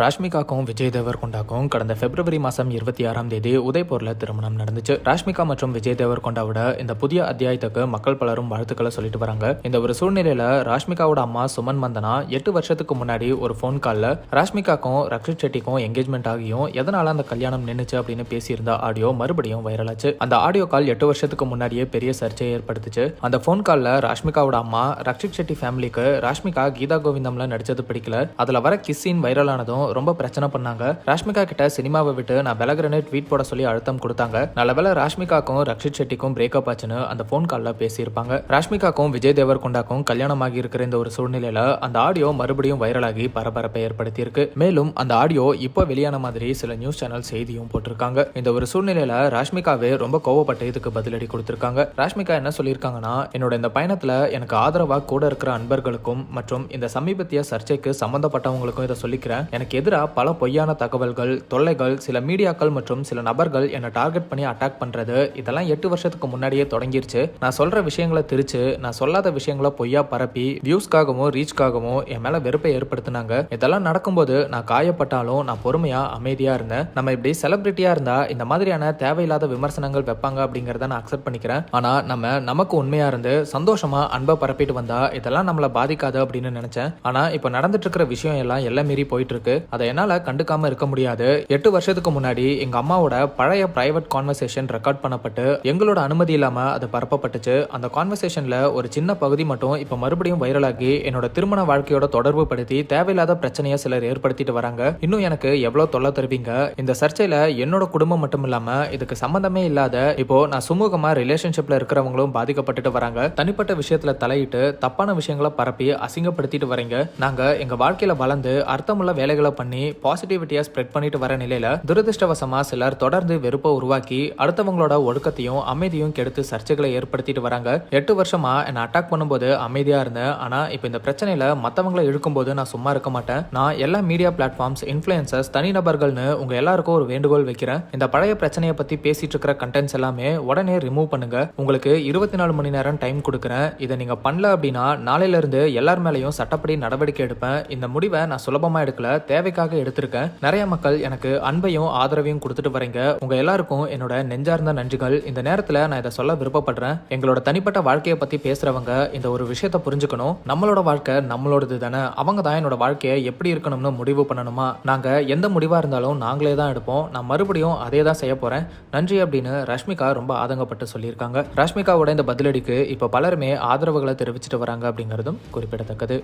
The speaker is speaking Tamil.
ராஷ்மிகாக்கும் விஜய் தேவர்கொண்டாக்கும் கடந்த பிப்ரவரி மாதம் 26ஆம் தேதி உதய்பூரில் திருமணம் நடந்துச்சு. ராஷ்மிகா மற்றும் விஜய் தேவர்கொண்டாவோட இந்த புதிய அத்தியாயத்துக்கு மக்கள் பலரும் வாழ்த்துக்களை சொல்லிட்டு வராங்க. இந்த ஒரு சூழ்நிலையில ராஷ்மிகாவோட அம்மா சுமன் மந்தனா 8 வருஷத்துக்கு முன்னாடி ஒரு ஃபோன் காலில் ராஷ்மிகாக்கும் ரக்ஷித் செட்டிக்கும் என்கேஜ்மெண்ட் ஆகியும் எதனால அந்த கல்யாணம் நின்னுச்சு அப்படின்னு பேசியிருந்த ஆடியோ மறுபடியும் வைரலாச்சு. அந்த ஆடியோ கால் 8 வருஷத்துக்கு முன்னாடியே பெரிய சர்ச்சையை ஏற்படுத்துச்சு. அந்த ஃபோன் காலில் ராஷ்மிகாவோட அம்மா ரக்ஷித் செட்டி ஃபேமிலிக்கு ராஷ்மிகா கீதா கோவிந்தம்ல நடிச்சது பிடிக்கல, அதுல வர கிஸ் சீன் வைரலானதும் ரொம்ப பிரச்சனை பண்ணாங்க. ராஷ்மிகா கிட்ட சினிமாவை விட்டு நான் விலகுறேன்னு ட்வீட் போட சொல்லி அழுத்தம் கொடுத்தாங்க. நல்லவேளை ராஷ்மிகாக்கும் ரக்ஷித் செட்டிக்கும் பிரேக்கப் ஆச்சுன்னு அந்த போன் கால்ல பேசியிருப்பாங்க. ராஷ்மிகாக்கும் விஜய் தேவர்கொண்டாக்கும் கல்யாணமாகி இருக்கிற இந்த ஒரு சூழ்நிலையில அந்த ஆடியோ மறுபடியும் வைரலாகி பரபரப்பை ஏற்படுத்தி இருக்கு. மேலும் அந்த ஆடியோ இப்போ வெளியான மாதிரி சில நியூஸ் சேனல் செய்தியும் போட்டிருக்காங்க. இந்த ஒரு சூழ்நிலையில ராஷ்மிகாவே ரொம்ப கோவப்பட்டு இதுக்கு பதிலடி கொடுத்திருக்காங்க. ராஷ்மிகா என்ன சொல்லியிருக்காங்கன்னா, என்னோட இந்த பயணத்துல எனக்கு ஆதரவா கூட இருக்கிற அன்பர்களுக்கும் மற்றும் இந்த சமீபத்திய சர்ச்சைக்கு சம்பந்தப்பட்டவங்களுக்கும் இதை சொல்லிக்கிறேன். எனக்கு எதிராக பல பொய்யான தகவல்கள், தொல்லைகள், சில மீடியாக்கள் மற்றும் சில நபர்கள் என்னை டார்கெட் பண்ணி அட்டாக் பண்றது இதெல்லாம் 8 வருஷத்துக்கு முன்னாடியே தொடங்கிருச்சு. நான் சொல்ற விஷயங்களை திரிச்சு, நான் சொல்லாத விஷயங்களை பொய்யா பரப்பி வியூஸ்க்காகவும் ரீச்காகவும் என் மேல வெறுப்பை ஏற்படுத்தினாங்க. இதெல்லாம் நடக்கும்போது நான் காயப்பட்டாலும் நான் பொறுமையா அமைதியா இருந்தேன். நம்ம இப்படி செலிபிரிட்டியா இருந்தா இந்த மாதிரியான தேவையில்லாத விமர்சனங்கள் வைப்பாங்க அப்படிங்கறத நான் அக்செப்ட் பண்ணிக்கிறேன். ஆனா நமக்கு உண்மையா இருந்து சந்தோஷமா அன்பை பரப்பிட்டு வந்தா இதெல்லாம் நம்மள பாதிக்காது அப்படின்னு நினைச்சேன். ஆனா இப்ப நடந்துட்டு இருக்கிற விஷயம் எல்லாம் மீறி போயிட்டு இருக்கு. அதை என்னால கண்டுக்காம இருக்க முடியாது. 8 வருஷத்துக்கு முன்னாடி எங்க அம்மாவோட பழைய பிரைவேட் கான்வர்சேஷன் ரெக்கார்ட் பண்ணப்பட்டு எங்களோட அனுமதி இல்லாம அது பரப்பப்பட்டுச்சு. அந்த கான்வர்சேஷன்ல ஒரு சின்ன பகுதி மட்டும் இப்ப மறுபடியும் வைரலாகி என்னோட திருமண வாழ்க்கையோட தொடர்பு படுத்தி தேவையில்லாத பிரச்சனையை சிலர் ஏற்படுத்திட்டு வராங்க. இன்னும் எனக்கு எவ்வளவு தொல்லை தருவீங்க? இந்த சர்ச்சையில என்னோட குடும்பம் மட்டும் இல்லாம இதுக்கு சம்பந்தமே இல்லாத இப்போ நான் சுமூகமா ரிலேஷன்ஷிப்ல இருக்கிறவங்களும் பாதிக்கப்பட்டுட்டு வராங்க. தனிப்பட்ட விஷயத்துல தலையிட்டு தப்பான விஷயங்களை பரப்பி அசிங்கப்படுத்திட்டு வரீங்க. நாங்க எங்க வாழ்க்கையில வளர்ந்து அர்த்தமுள்ள வேலைகளை பண்ணி பாசிட்டிவிட்டியா ஸ்ப்ரெட் பண்ணிட்டு வர நிலையில துரதிருஷ்டவசமா சிலர் தொடர்ந்து வெறுப்பை உருவாக்கி அடுத்தவங்களோட ஒழுக்கத்தையும் அமைதியும் கெடுத்து சர்ச்சைகளை ஏற்படுத்திட்டு வராங்க. 8 வருஷமா என்ன அட்டாக் பண்ணும்போது அமைதியா இருந்தேன். ஆனா இப்ப இந்த பிரச்சனையில மத்தவங்களை இழுக்கும் போது நான் சும்மா இருக்க மாட்டேன். நான் எல்லா மீடியா பிளாட்ஃபார்ம்ஸ், இன்ஃபுளுசர்ஸ், தனிநபர்கள்னு உங்க எல்லாருக்கும் ஒரு வேண்டுகோள் வைக்கிறேன். இந்த பழைய பிரச்சனையை பத்தி பேசிட்டு இருக்கிற கண்டென்ட்ஸ் எல்லாமே உடனே ரிமூவ் பண்ணுங்க. உங்களுக்கு 24 மணி நேரம் டைம் கொடுக்குறேன். இதை நீங்க பண்ணல அப்படின்னா நாளையில இருந்து எல்லார் மேலையும் சட்டப்படி நடவடிக்கை எடுப்பேன். இந்த முடிவை நான் சுலபமா எடுக்கல, தேவைக்காக எடுத்திருக்கேன். நிறைய மக்கள் எனக்கு அன்பையும் ஆதரவையும் கொடுத்துட்டு வரீங்க. உங்க எல்லாருக்கும் என்னோட நெஞ்சார்ந்த நன்றிகள். இந்த நேரத்துல நான் இதை சொல்ல விருப்பப்படுறேன். எங்களோட தனிப்பட்ட வாழ்க்கையை பத்தி பேசுறவங்க இந்த ஒரு விஷயத்த புரிஞ்சுக்கணும். நம்மளோட வாழ்க்கை நம்மளோடது தானே. அவங்க தான் என்னோட வாழ்க்கையை எப்படி இருக்கணும்னு முடிவு பண்ணணுமா? நாங்க எந்த முடிவா இருந்தாலும் நாங்களே தான் எடுப்போம். நான் மறுபடியும் அதே தான் செய்ய போறேன். நன்றி அப்படின்னு ராஷ்மிகா ரொம்ப ஆதங்கப்பட்டு சொல்லியிருக்காங்க. ராஷ்மிகாவோட இந்த பதிலடிக்கு இப்ப பலருமே ஆதரவுகளை தெரிவிச்சிட்டு வராங்க அப்படிங்கிறதும் குறிப்பிடத்தக்கது.